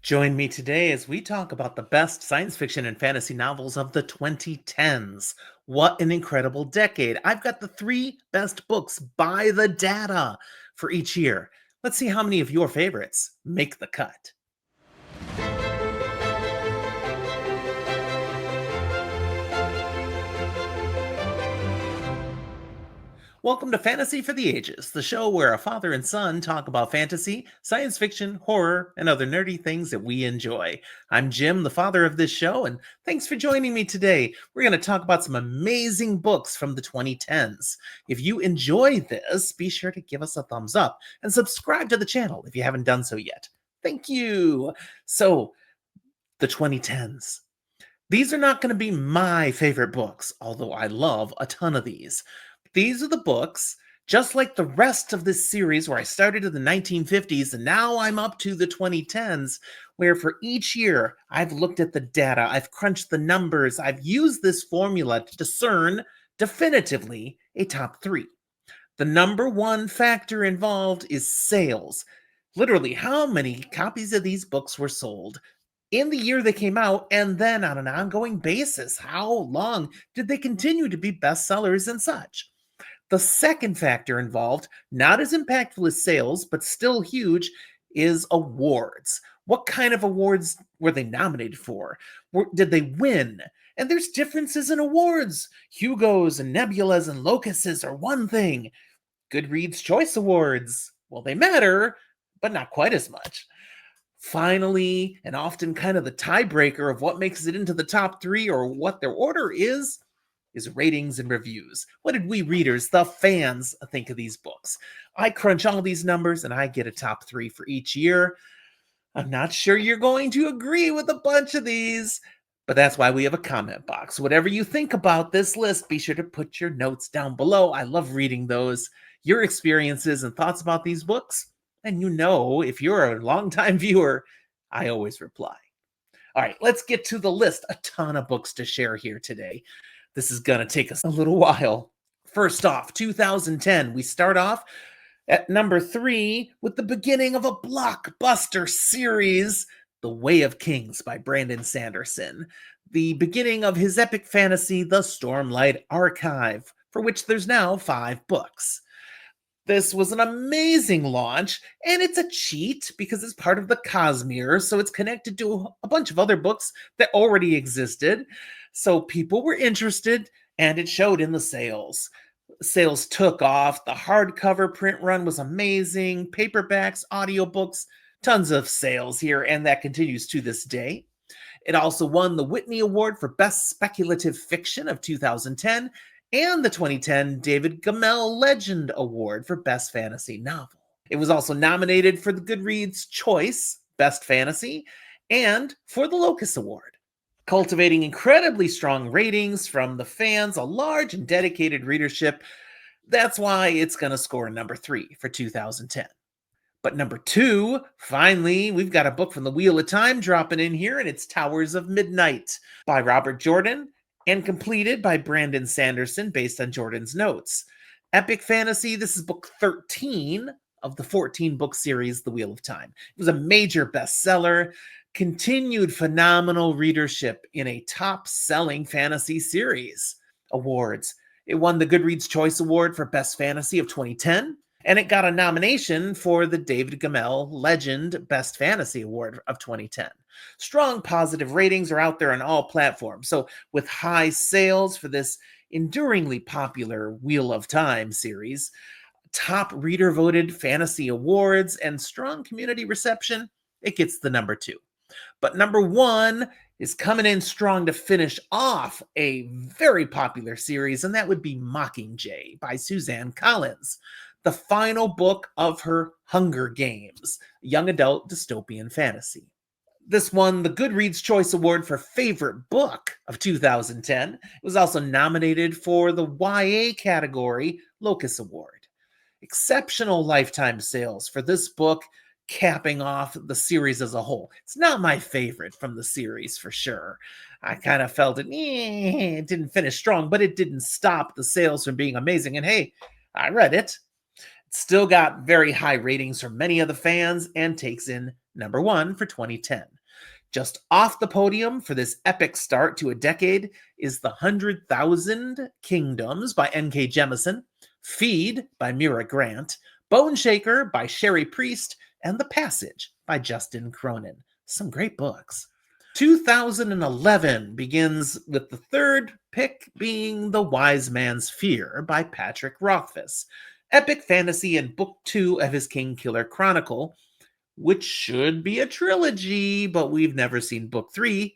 Join me today as we talk about the best science fiction and fantasy novels of the 2010s. What an incredible decade! I've got the three best books by the data for each year. Let's see how many of your favorites make the cut. Welcome to Fantasy for the Ages, the show where a father and son talk about fantasy, science fiction, horror, and other nerdy things that we enjoy. I'm Jim, the father of this show, and thanks for joining me today. We're going to talk about some amazing books from the 2010s. If you enjoy this, be sure to give us a thumbs up and subscribe to the channel if you haven't done so yet. Thank you. So, the 2010s. These are not going to be my favorite books, although I love a ton of these. These are the books, just like the rest of this series where I started in the 1950s and now I'm up to the 2010s, where for each year I've looked at the data, I've crunched the numbers, I've used this formula to discern definitively a top three. The number one factor involved is sales. Literally, how many copies of these books were sold in the year they came out, and then on an ongoing basis? How long did they continue to be bestsellers and such? The second factor involved, not as impactful as sales, but still huge, is awards. What kind of awards were they nominated for? Did they win? And there's differences in awards. Hugos and Nebulas and Locuses are one thing. Goodreads Choice Awards, well, they matter, but not quite as much. Finally, and often kind of the tiebreaker of what makes it into the top three or what their order is ratings and reviews. What did we readers, the fans, think of these books? I crunch all these numbers and I get a top three for each year. I'm not sure you're going to agree with a bunch of these, but that's why we have a comment box. Whatever you think about this list, be sure to put your notes down below. I love reading those, your experiences and thoughts about these books. And you know, if you're a longtime viewer, I always reply. All right, let's get to the list. A ton of books to share here today. This is going to take us a little while. First off, 2010, we start off at number 3 with the beginning of a blockbuster series, The Way of Kings by Brandon Sanderson. The beginning of his epic fantasy, The Stormlight Archive, for which there's now 5 books. This was an amazing launch, and it's a cheat because it's part of the Cosmere, so it's connected to a bunch of other books that already existed. So people were interested, and it showed in the sales. Sales took off. The hardcover print run was amazing. Paperbacks, audiobooks, tons of sales here, and that continues to this day. It also won the Whitney Award for Best Speculative Fiction of 2010, and the 2010 David Gemmell Legend Award for Best Fantasy Novel. It was also nominated for the Goodreads Choice Best Fantasy and for the Locus Award. Cultivating incredibly strong ratings from the fans, a large and dedicated readership. That's why it's going to score number 3 for 2010. But number 2, finally, we've got a book from the Wheel of Time dropping in here, and it's Towers of Midnight by Robert Jordan and completed by Brandon Sanderson based on Jordan's notes. Epic fantasy, this is book 13 of the 14-book series, The Wheel of Time. It was a major bestseller, continued phenomenal readership in a top-selling fantasy series. Awards. It won the Goodreads Choice Award for Best Fantasy of 2010, and it got a nomination for the David Gemmell Legend Best Fantasy Award of 2010. Strong positive ratings are out there on all platforms. So with high sales for this enduringly popular Wheel of Time series, top reader voted fantasy awards, and strong community reception, it gets the number 2. But number 1 is coming in strong to finish off a very popular series, and that would be Mockingjay by Suzanne Collins, the final book of her Hunger Games, young adult dystopian fantasy. This won the Goodreads Choice Award for Favorite Book of 2010. It was also nominated for the YA category Locus Award. Exceptional lifetime sales for this book, capping off the series as a whole. It's not my favorite from the series for sure. I kind of felt it didn't finish strong, but it didn't stop the sales from being amazing. And hey, I read it. It still got very high ratings from many of the fans and takes in number 1 for 2010. Just off the podium for this epic start to a decade is The 100,000 Kingdoms by N.K. Jemisin, Feed by Mira Grant, Bone Shaker by Sherry Priest, and The Passage by Justin Cronin. Some great books. 2011 begins with the third pick being The Wise Man's Fear by Patrick Rothfuss, epic fantasy and book 2 of his Kingkiller Chronicle, which should be a trilogy, but we've never seen book 3.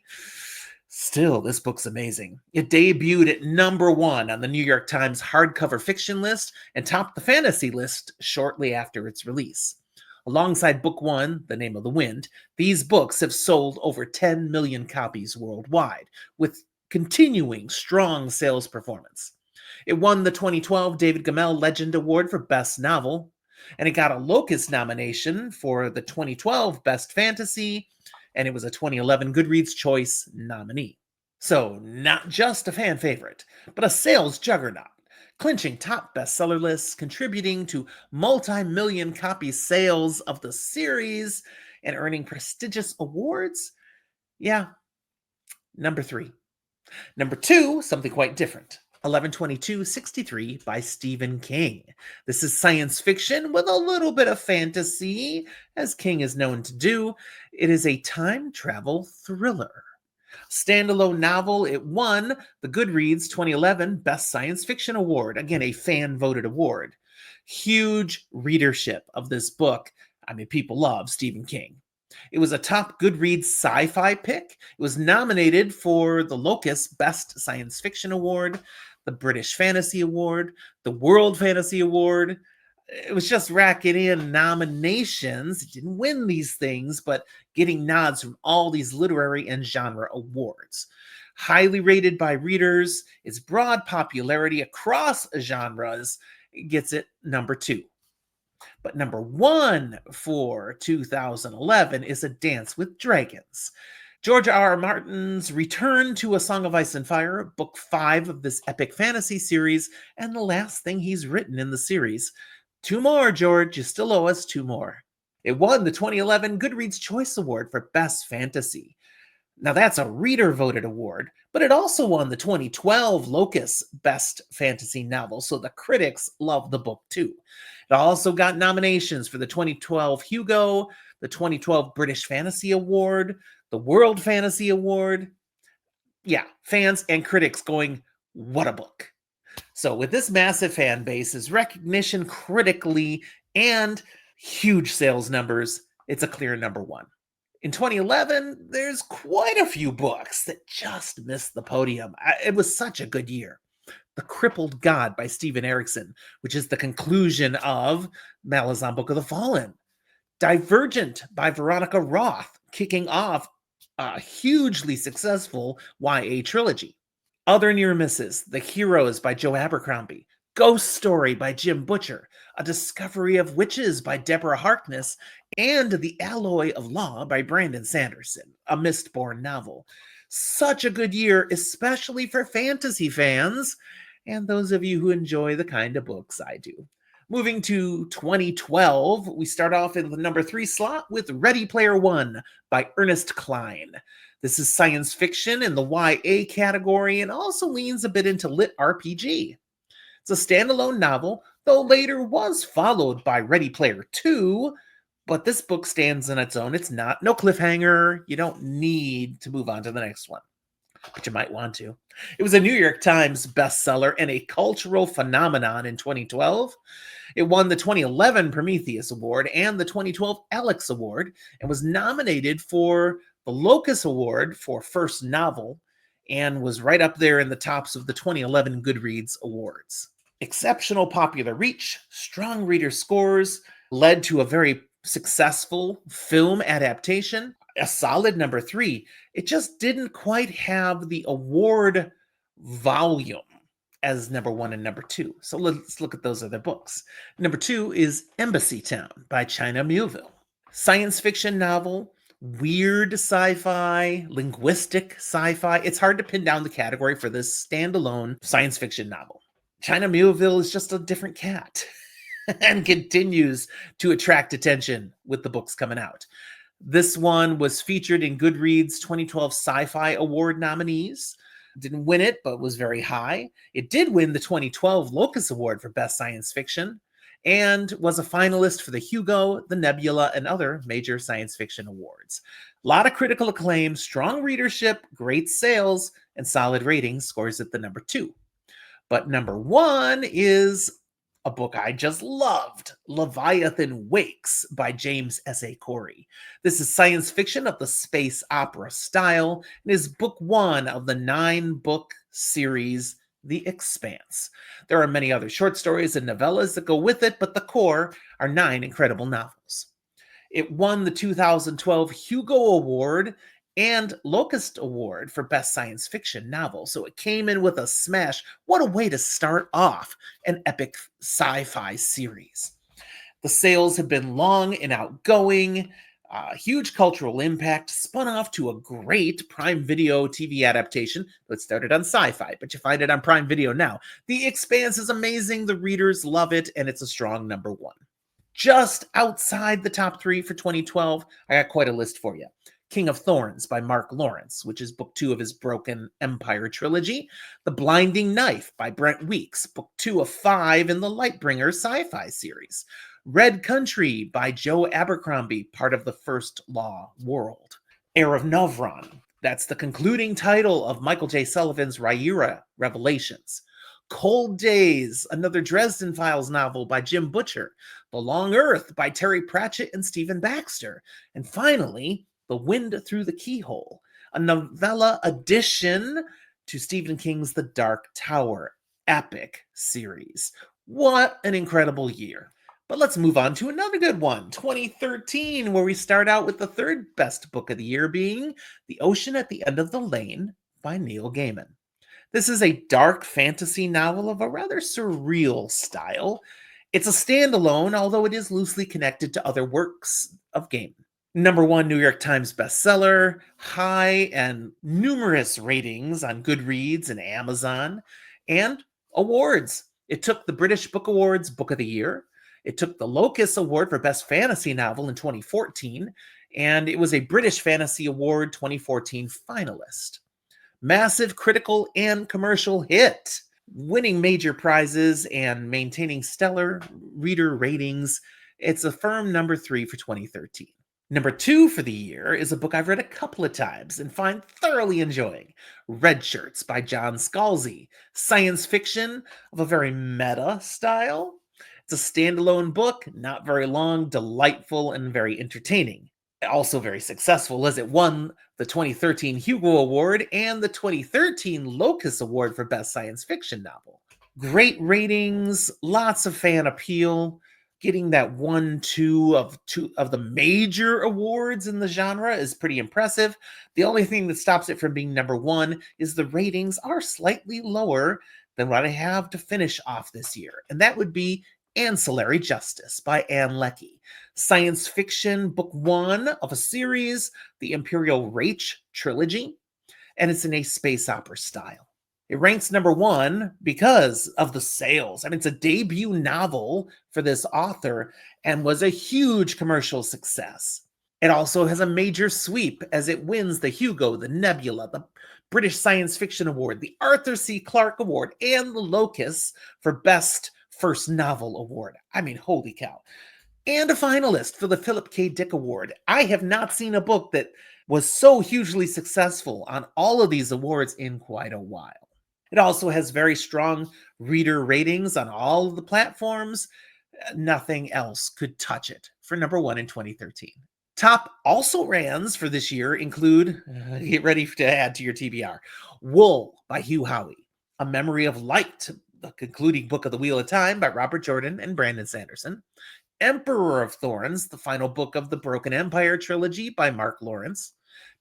Still, this book's amazing. It debuted at number 1 on the New York Times hardcover fiction list and topped the fantasy list shortly after its release. Alongside Book 1, The Name of the Wind, these books have sold over 10 million copies worldwide, with continuing strong sales performance. It won the 2012 David Gemmell Legend Award for Best Novel, and it got a Locust nomination for the 2012 Best Fantasy, and it was a 2011 Goodreads Choice nominee. So, not just a fan favorite, but a sales juggernaut, clinching top bestseller lists, contributing to multi-million copy sales of the series, and earning prestigious awards? Yeah. Number 3. Number 2, something quite different. 11/22/63 by Stephen King. This is science fiction with a little bit of fantasy, as King is known to do. It is a time travel thriller. Standalone novel, it won the Goodreads 2011 Best Science Fiction Award. Again, a fan-voted award. Huge readership of this book. I mean, people love Stephen King. It was a top Goodreads sci-fi pick. It was nominated for the Locust Best Science Fiction Award, the British Fantasy Award, the World Fantasy Award. It was just racking in nominations. It didn't win these things, but getting nods from all these literary and genre awards. Highly rated by readers, its broad popularity across genres gets it number 2. But number 1 for 2011 is A Dance with Dragons. George R.R. Martin's return to A Song of Ice and Fire, book 5 of this epic fantasy series, and the last thing he's written in the series. 2 more, George. You still owe us 2 more. It won the 2011 Goodreads Choice Award for Best Fantasy. Now, that's a reader-voted award, but it also won the 2012 Locust Best Fantasy Novel, so the critics love the book too. It also got nominations for the 2012 Hugo, the 2012 British Fantasy Award, the World Fantasy Award. Yeah, fans and critics going, what a book. So with this massive fan base's recognition critically and huge sales numbers, it's a clear number 1. In 2011, there's quite a few books that just missed the podium. It was such a good year. The Crippled God by Stephen Erickson, which is the conclusion of Malazan Book of the Fallen. Divergent by Veronica Roth, kicking off a hugely successful YA trilogy. Other near misses, The Heroes by Joe Abercrombie, Ghost Story by Jim Butcher, A Discovery of Witches by Deborah Harkness, and The Alloy of Law by Brandon Sanderson, a Mistborn novel. Such a good year, especially for fantasy fans, and those of you who enjoy the kind of books I do. Moving to 2012, we start off in the number 3 slot with Ready Player One by Ernest Cline. This is science fiction in the YA category and also leans a bit into lit RPG. It's a standalone novel, though later was followed by Ready Player 2, but this book stands on its own. It's no cliffhanger. You don't need to move on to the next one, but you might want to. It was a New York Times bestseller and a cultural phenomenon in 2012. It won the 2011 Prometheus Award and the 2012 Alex Award and was nominated for the Locus Award for First Novel and was right up there in the tops of the 2011 Goodreads Awards. Exceptional popular reach, strong reader scores, led to a very successful film adaptation, a solid number 3. It just didn't quite have the award volume as number 1 and number 2. So let's look at those other books. Number 2 is Embassy Town by China Miéville. Science fiction novel, weird sci-fi, linguistic sci-fi. It's hard to pin down the category for this standalone science fiction novel. China Miéville is just a different cat and continues to attract attention with the books coming out. This one was featured in Goodreads' 2012 Sci-Fi Award nominees. Didn't win it, but was very high. It did win the 2012 Locus Award for Best Science Fiction and was a finalist for the Hugo, the Nebula, and other major science fiction awards. A lot of critical acclaim, strong readership, great sales, and solid ratings. Scores at the number 2. But number 1 is a book I just loved, Leviathan Wakes by James S.A. Corey. This is science fiction of the space opera style and is book 1 of the 9-book series, The Expanse. There are many other short stories and novellas that go with it, but the core are 9 incredible novels. It won the 2012 Hugo Award and Locust Award for Best Science Fiction Novel. So it came in with a smash. What a way to start off an epic sci-fi series. The sales have been long and outgoing, huge cultural impact, spun off to a great Prime Video TV adaptation that started on Sci-Fi, but you find it on Prime Video now. The Expanse is amazing, the readers love it, and it's a strong number 1. Just outside the top 3 for 2012, I got quite a list for you. King of Thorns by Mark Lawrence, which is book 2 of his Broken Empire trilogy. The Blinding Knife by Brent Weeks, book 2 of 5 in the Lightbringer sci-fi series. Red Country by Joe Abercrombie, part of the First Law world. Heir of Novron, that's the concluding title of Michael J. Sullivan's Rhaenyra Revelations. Cold Days, another Dresden Files novel by Jim Butcher. The Long Earth by Terry Pratchett and Stephen Baxter. And finally, The Wind Through the Keyhole, a novella addition to Stephen King's The Dark Tower epic series. What an incredible year. But let's move on to another good one, 2013, where we start out with the third best book of the year being The Ocean at the End of the Lane by Neil Gaiman. This is a dark fantasy novel of a rather surreal style. It's a standalone, although it is loosely connected to other works of Gaiman. Number 1 New York Times bestseller, high and numerous ratings on Goodreads and Amazon, and awards. It took the British Book Awards Book of the Year. It took the Locus Award for Best Fantasy Novel in 2014, and it was a British Fantasy Award 2014 finalist. Massive critical and commercial hit, winning major prizes and maintaining stellar reader ratings. It's a firm number 3 for 2013. Number 2 for the year is a book I've read a couple of times and find thoroughly enjoying. Red Shirts by John Scalzi. Science fiction of a very meta style. It's a standalone book, not very long, delightful, and very entertaining. Also very successful as it won the 2013 Hugo Award and the 2013 Locus Award for Best Science Fiction Novel. Great ratings, lots of fan appeal. Getting that 1-2 of the major awards in the genre is pretty impressive. The only thing that stops it from being number 1 is the ratings are slightly lower than what I have to finish off this year, and that would be Ancillary Justice by Ann Leckie. Science fiction book 1 of a series, the Imperial Reich trilogy, and it's in a space opera style. It ranks number 1 because of the sales. I mean, it's a debut novel for this author and was a huge commercial success. It also has a major sweep as it wins the Hugo, the Nebula, the British Science Fiction Award, the Arthur C. Clarke Award, and the Locus for Best First Novel Award. I mean, holy cow. And a finalist for the Philip K. Dick Award. I have not seen a book that was so hugely successful on all of these awards in quite a while. It also has very strong reader ratings on all of the platforms. Nothing else could touch it for number 1 in 2013. Top also-rans for this year include, get ready to add to your TBR, Wool by Hugh Howey, A Memory of Light, the concluding book of The Wheel of Time by Robert Jordan and Brandon Sanderson, Emperor of Thorns, the final book of the Broken Empire trilogy by Mark Lawrence,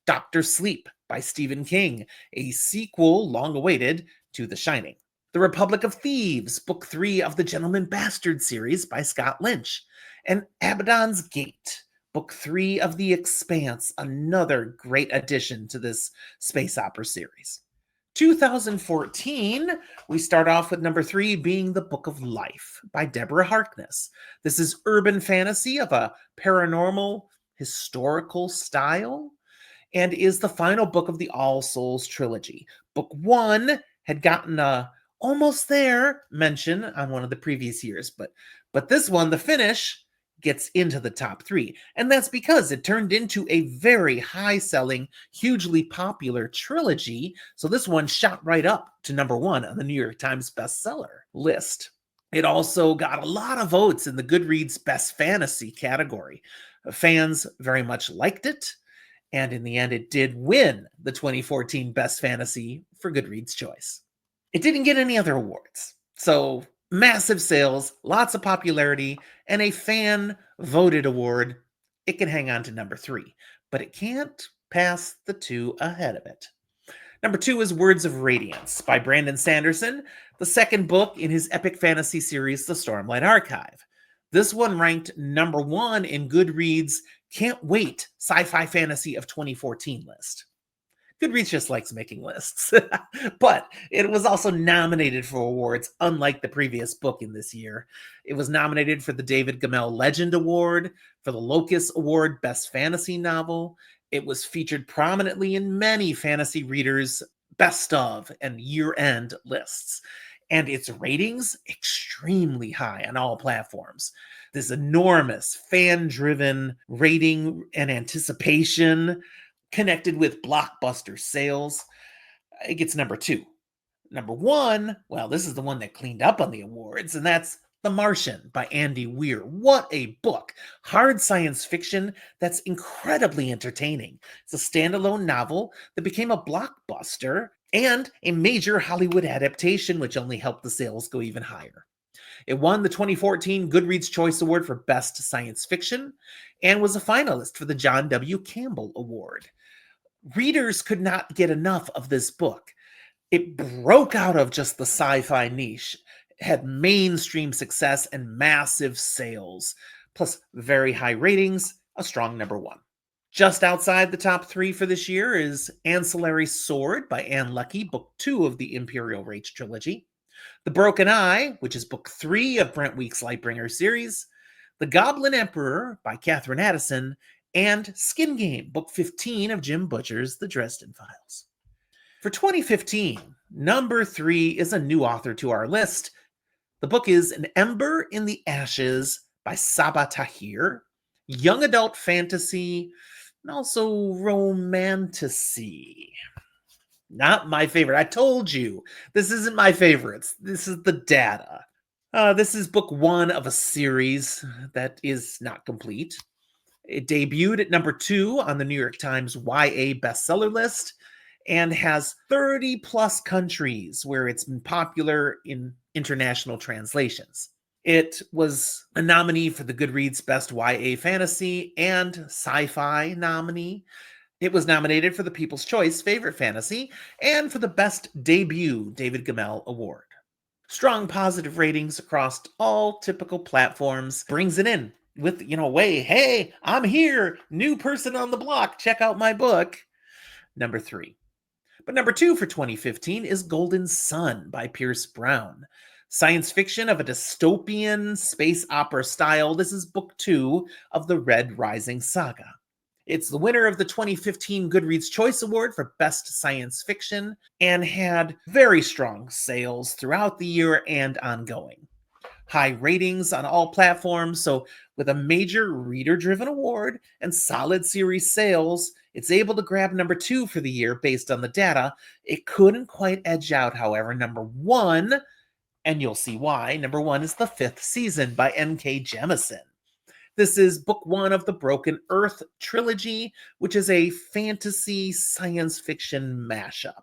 Dr. Sleep by Stephen King, a sequel long-awaited to The Shining, The Republic of Thieves, book 3 of the Gentleman Bastard series by Scott Lynch, and Abaddon's Gate, book 3 of The Expanse, another great addition to this space opera series. 2014, we start off with number 3 being The Book of Life by Deborah Harkness. This is urban fantasy of a paranormal historical style and is the final book of the All Souls trilogy. Book 1 had gotten a almost there mention on one of the previous years, but this one, the finish, gets into the top 3. And that's because it turned into a very high-selling, hugely popular trilogy. So this one shot right up to number 1 on the New York Times bestseller list. It also got a lot of votes in the Goodreads Best Fantasy category. Fans very much liked it, and in the end, it did win the 2014 Best Fantasy for Goodreads' choice. It didn't get any other awards, so massive sales, lots of popularity, and a fan-voted award. It can hang on to number 3, but it can't pass the 2 ahead of it. Number 2 is Words of Radiance by Brandon Sanderson, the second book in his epic fantasy series, The Stormlight Archive. This one ranked number 1 in Goodreads' Can't Wait Sci-Fi Fantasy of 2014 list. Goodreads just likes making lists. But it was also nominated for awards, unlike the previous book in this year. It was nominated for the David Gemmell Legend Award, for the Locus Award Best Fantasy Novel. It was featured prominently in many fantasy readers' best of and year-end lists. And its ratings extremely high on all platforms. This enormous fan-driven rating and anticipation connected with blockbuster sales. It gets number 2. Number 1, well, this is the one that cleaned up on the awards, and that's The Martian by Andy Weir. What a book. Hard science fiction that's incredibly entertaining. It's a standalone novel that became a blockbuster and a major Hollywood adaptation, which only helped the sales go even higher. It won the 2014 Goodreads Choice Award for Best Science Fiction and was a finalist for the John W. Campbell Award. Readers could not get enough of this book. It broke out of just the sci-fi niche, had mainstream success and massive sales, plus very high ratings, a strong number 1. Just outside the top 3 for this year is Ancillary Sword by Anne Leckie, book 2 of the Imperial Reich trilogy. The Broken Eye, which is book 3 of Brent Week's Lightbringer series. The Goblin Emperor by Catherine Addison, and Skin Game, book 15 of Jim Butcher's The Dresden Files. For 2015, number 3 is a new author to our list. The book is An Ember in the Ashes by Saba Tahir. Young adult fantasy, and also romantasy. Not my favorite. I told you, this isn't my favorites. This is the data. This is book 1 of a series that is not complete. It debuted at number 2 on the New York Times YA bestseller list and has 30 plus countries where it's been popular in international translations. It was a nominee for the Goodreads Best YA Fantasy and Sci-Fi nominee. It was nominated for the People's Choice Favorite Fantasy and for the Best Debut David Gemmell Award. Strong positive ratings across all typical platforms brings it in with, hey, I'm here, new person on the block, check out my book. Number 3. But number 2 for 2015 is Golden Sun by Pierce Brown. Science fiction of a dystopian space opera style. This is book 2 of the Red Rising saga. It's the winner of the 2015 Goodreads Choice Award for Best Science Fiction and had very strong sales throughout the year and ongoing. High ratings on all platforms, so with a major reader-driven award and solid series sales, it's able to grab number 2 for the year based on the data. It couldn't quite edge out, however, number 1, and you'll see why. Number 1 is The Fifth Season by N.K. Jemisin. This is book 1 of the Broken Earth trilogy, which is a fantasy science fiction mashup.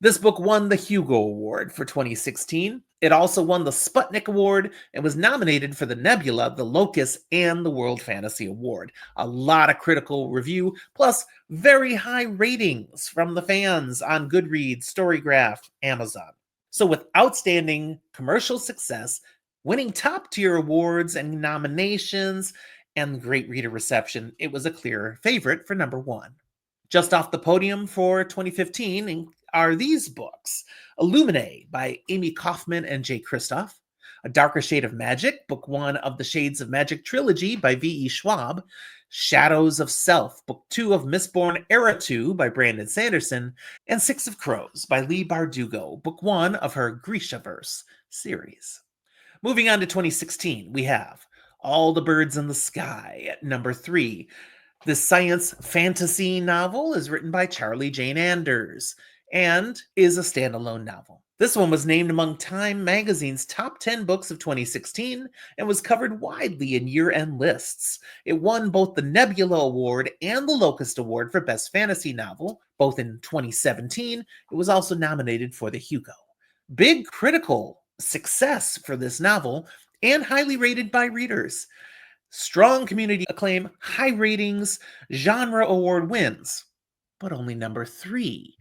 This book won the Hugo Award for 2016. It also won the Sputnik Award and was nominated for the Nebula, the Locus, and the World Fantasy Award. A lot of critical review, plus very high ratings from the fans on Goodreads, Storygraph, Amazon. So with outstanding commercial success, winning top-tier awards and nominations, and great reader reception, it was a clear favorite for number 1. Just off the podium for 2015 are these books. Illuminae by Amy Kaufman and Jay Kristoff. A Darker Shade of Magic, Book 1 of the Shades of Magic trilogy by V.E. Schwab, Shadows of Self, Book 2 of Mistborn Era 2 by Brandon Sanderson, and Six of Crows by Leigh Bardugo, Book 1 of her Grishaverse series. Moving on to 2016, we have All the Birds in the Sky at number 3. This science fantasy novel is written by Charlie Jane Anders and is a standalone novel. This one was named among Time magazine's top 10 books of 2016 and was covered widely in year-end lists. It won both the Nebula Award and the Locust Award for Best Fantasy Novel, both in 2017. It was also nominated for the Hugo. Big critical success for this novel and highly rated by readers. Strong community acclaim, high ratings, genre award wins, but only number 3.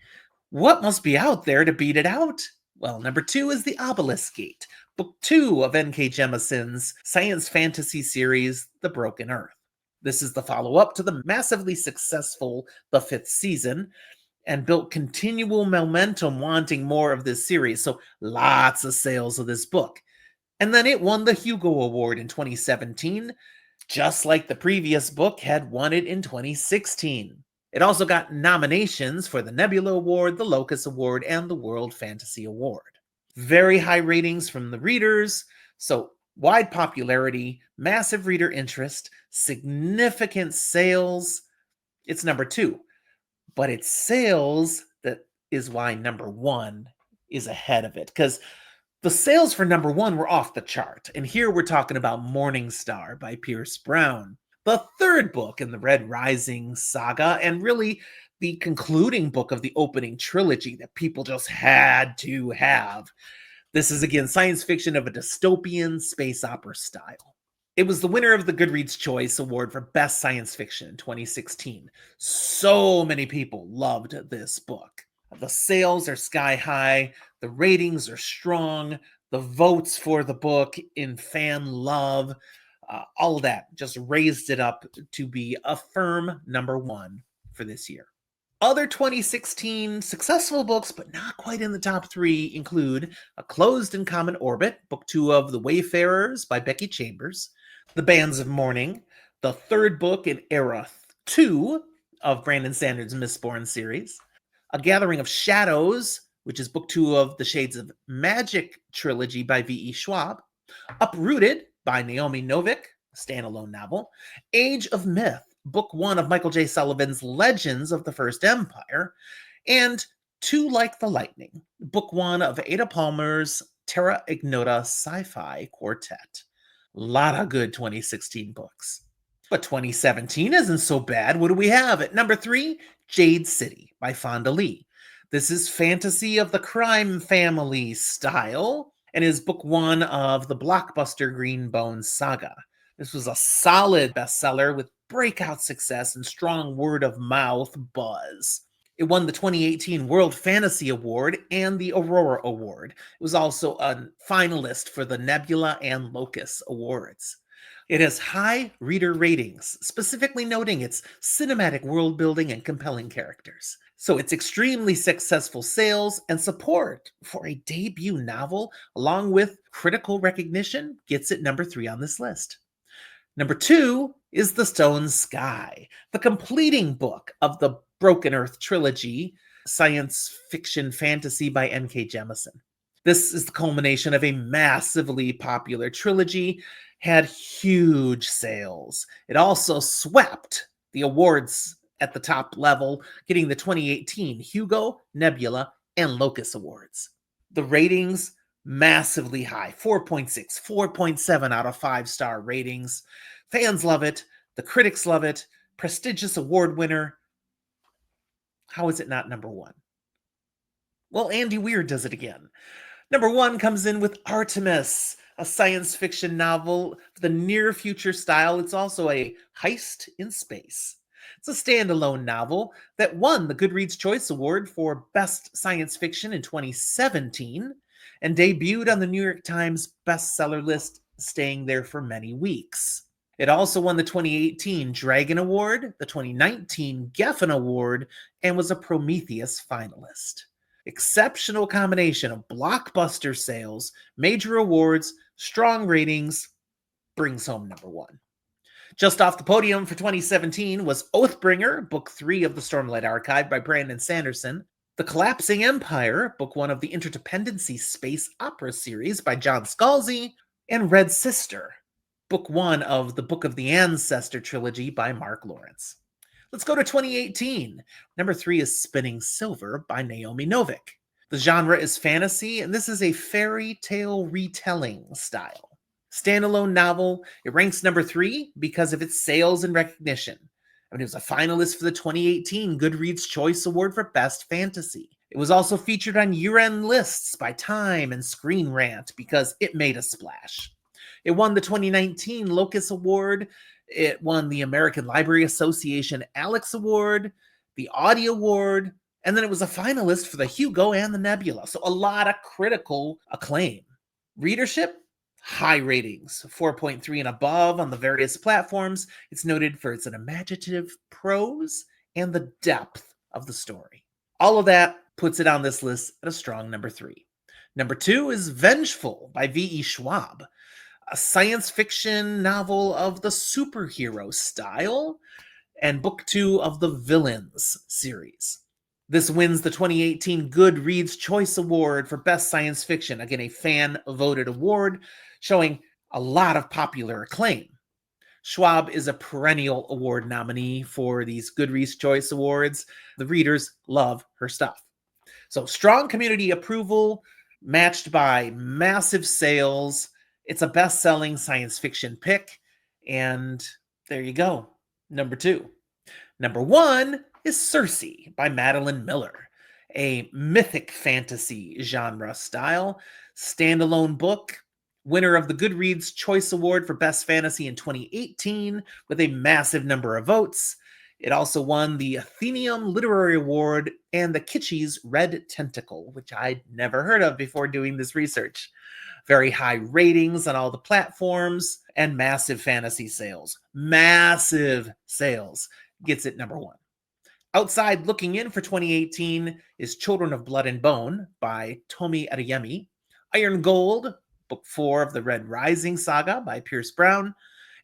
What must be out there to beat it out? Well, number 2 is The Obelisk Gate, Book 2 of N.K. Jemison's science fantasy series, The Broken Earth. This is the follow-up to the massively successful The Fifth Season, and built continual momentum wanting more of this series, so lots of sales of this book. And then it won the Hugo Award in 2017, just like the previous book had won it in 2016. It also got nominations for the Nebula Award, the Locust Award, and the World Fantasy Award. Very high ratings from the readers, so wide popularity, massive reader interest, significant sales. It's number 2. But it's sales that is why number 1 is ahead of it. Because the sales for number 1 were off the chart. And here we're talking about Morning Star by Pierce Brown, the third book in the Red Rising saga, and really the concluding book of the opening trilogy that people just had to have. This is, again, science fiction of a dystopian space opera style. It was the winner of the Goodreads Choice Award for Best Science Fiction in 2016. So many people loved this book. The sales are sky high, the ratings are strong, the votes for the book in fan love, all of that just raised it up to be a firm number 1 for this year. Other 2016 successful books, but not quite in the top 3, include A Closed and Common Orbit, Book 2 of The Wayfarers by Becky Chambers, The Bands of Mourning, the third book in Era 2 of Brandon Sanderson's Mistborn series, A Gathering of Shadows, which is Book 2 of the Shades of Magic trilogy by V.E. Schwab, Uprooted by Naomi Novik, a standalone novel, Age of Myth, Book 1 of Michael J. Sullivan's Legends of the First Empire, and Two Like the Lightning, Book 1 of Ada Palmer's Terra Ignota sci-fi quartet. A lot of good 2016 books. But 2017 isn't so bad. What do we have? At number 3, Jade City by Fonda Lee. This is fantasy of the crime family style and is book 1 of the blockbuster Green Bones saga. This was a solid bestseller with breakout success and strong word-of-mouth buzz. It won the 2018 World Fantasy Award and the Aurora Award. It was also a finalist for the Nebula and Locust Awards. It has high reader ratings, specifically noting its cinematic world building and compelling characters. So its extremely successful sales and support for a debut novel, along with critical recognition, gets it number 3 on this list. Number 2 is The Stone Sky, the completing book of the Broken Earth trilogy, science fiction fantasy by N.K. Jemisin. This is the culmination of a massively popular trilogy, had huge sales. It also swept the awards at the top level, getting the 2018 Hugo, Nebula, and Locust Awards. The ratings, massively high, 4.6, 4.7 out of 5-star ratings. Fans love it. The critics love it. Prestigious award winner. How is it not number 1? Well, Andy Weir does it again. Number 1 comes in with Artemis, a science fiction novel for the near future style. It's also a heist in space. It's a standalone novel that won the Goodreads Choice Award for Best Science Fiction in 2017 and debuted on the New York Times bestseller list, staying there for many weeks. It also won the 2018 Dragon Award, the 2019 Geffen Award, and was a Prometheus finalist. Exceptional combination of blockbuster sales, major awards, strong ratings, brings home number one. Just off the podium for 2017 was Oathbringer, Book 3 of the Stormlight Archive by Brandon Sanderson, The Collapsing Empire, Book 1 of the Interdependency Space Opera series by John Scalzi, and Red Sister, Book 1 of the Book of the Ancestor trilogy by Mark Lawrence. Let's go to 2018. Number 3 is Spinning Silver by Naomi Novik. The genre is fantasy, and this is a fairy tale retelling style. Standalone novel. It ranks number 3 because of its sales and recognition. It was a finalist for the 2018 Goodreads Choice Award for Best Fantasy. It was also featured on year-end lists by Time and Screen Rant because it made a splash. It won the 2019 Locus Award. It won the American Library Association Alex Award, the Audie Award, and then it was a finalist for the Hugo and the Nebula. So a lot of critical acclaim. Readership? High ratings, 4.3 and above on the various platforms. It's noted for its imaginative prose and the depth of the story. All of that puts it on this list at a strong number 3. Number 2 is Vengeful by V.E. Schwab, a science fiction novel of the superhero style, and Book 2 of the Villains series. This wins the 2018 Goodreads Choice Award for Best Science Fiction. Again, a fan-voted award showing a lot of popular acclaim. Schwab is a perennial award nominee for these Goodreads Choice Awards. The readers love her stuff. So strong community approval matched by massive sales. It's a best-selling science fiction pick. And there you go. Number 2. Number 1 is Circe by Madeline Miller, a mythic fantasy genre style, standalone book, winner of the Goodreads Choice Award for Best Fantasy in 2018 with a massive number of votes. It also won the Athenaeum Literary Award and the Kitschy's Red Tentacle, which I'd never heard of before doing this research. Very high ratings on all the platforms and massive fantasy sales. Massive sales. Gets it number 1. Outside looking in for 2018 is Children of Blood and Bone by Tomi Adeyemi, Iron Gold, Book 4 of the Red Rising saga by Pierce Brown,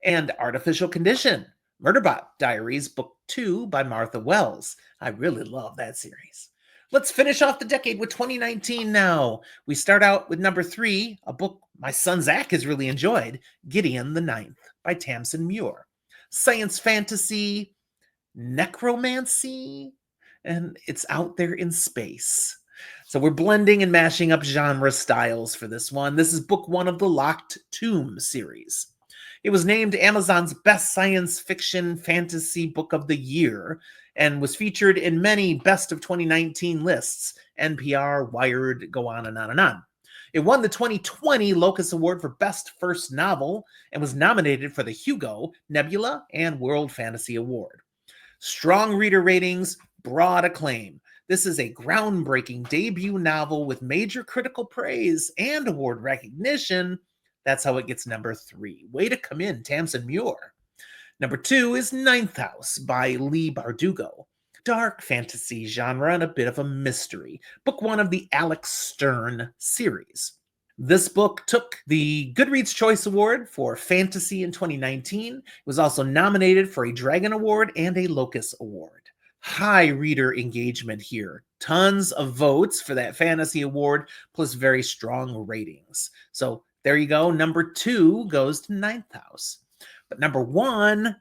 and Artificial Condition, Murderbot Diaries, Book 2 by Martha Wells. I really love that series. Let's finish off the decade with 2019 now. We start out with number 3, a book my son Zach has really enjoyed, Gideon the Ninth by Tamsin Muir. Science fantasy, necromancy, and it's out there in space. So we're blending and mashing up genre styles for this one. This is book 1 of the Locked Tomb series. It was named Amazon's Best Science Fiction Fantasy Book of the Year and was featured in many Best of 2019 lists, NPR, Wired, go on and on and on. It won the 2020 Locus Award for Best First Novel and was nominated for the Hugo, Nebula, and World Fantasy Award. Strong reader ratings, broad acclaim. This is a groundbreaking debut novel with major critical praise and award recognition. That's how it gets number 3. Way to come in, Tamsin Muir. Number 2 is Ninth House by Leigh Bardugo. Dark fantasy genre and a bit of a mystery. Book 1 of the Alex Stern series. This book took the Goodreads Choice Award for Fantasy in 2019. It was also nominated for a Dragon Award and a Locus Award. High reader engagement here. Tons of votes for that fantasy award, plus very strong ratings. So there you go. Number 2 goes to Ninth House. But number 1,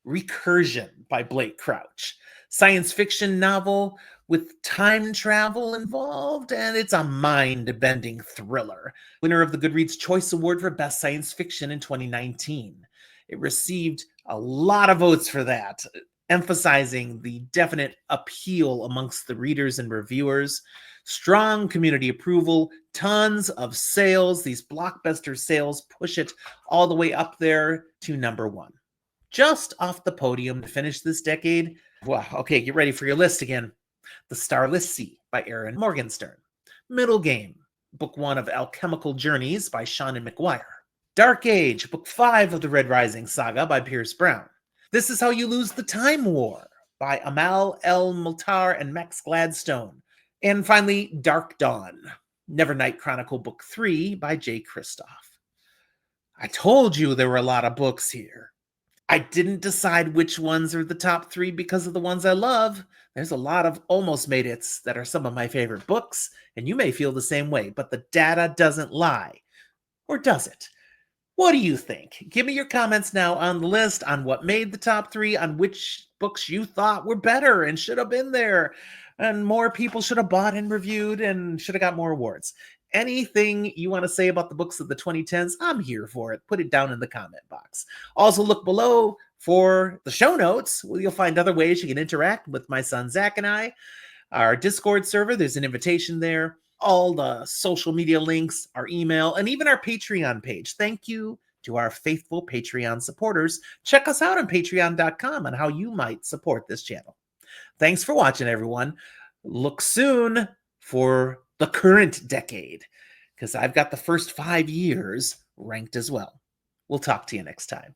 Recursion by Blake Crouch. Science fiction novel with time travel involved, and it's a mind-bending thriller. Winner of the Goodreads Choice Award for Best Science Fiction in 2019. It received a lot of votes for that, emphasizing the definite appeal amongst the readers and reviewers. Strong community approval, tons of sales. These blockbuster sales push it all the way up there to number 1. Just off the podium to finish this decade. Wow, okay, get ready for your list again. The Starless Sea by Erin Morgenstern. Middle Game, Book 1 of Alchemical Journeys by Shannon McGuire. Dark Age, Book 5 of the Red Rising saga by Pierce Brown. This Is How You Lose the Time War by Amal El Multar and Max Gladstone. And finally, Dark Dawn, Nevernight Chronicle Book 3 by Jay Kristoff. I told you there were a lot of books here. I didn't decide which ones are the top 3 because of the ones I love. There's a lot of almost made it's that are some of my favorite books, and you may feel the same way, but the data doesn't lie. Or does it? What do you think? Give me your comments now on the list, on what made the top 3, on which books you thought were better and should have been there, and more people should have bought and reviewed and should have got more awards. Anything you want to say about the books of the 2010s, I'm here for it. Put it down in the comment box. Also, look below for the show notes, where you'll find other ways you can interact with my son Zach and I. Our Discord server, there's an invitation there. All the social media links, our email, and even our Patreon page. Thank you to our faithful Patreon supporters. Check us out on patreon.com on how you might support this channel. Thanks for watching, everyone. Look soon for the current decade, because I've got the first 5 years ranked as well. We'll talk to you next time.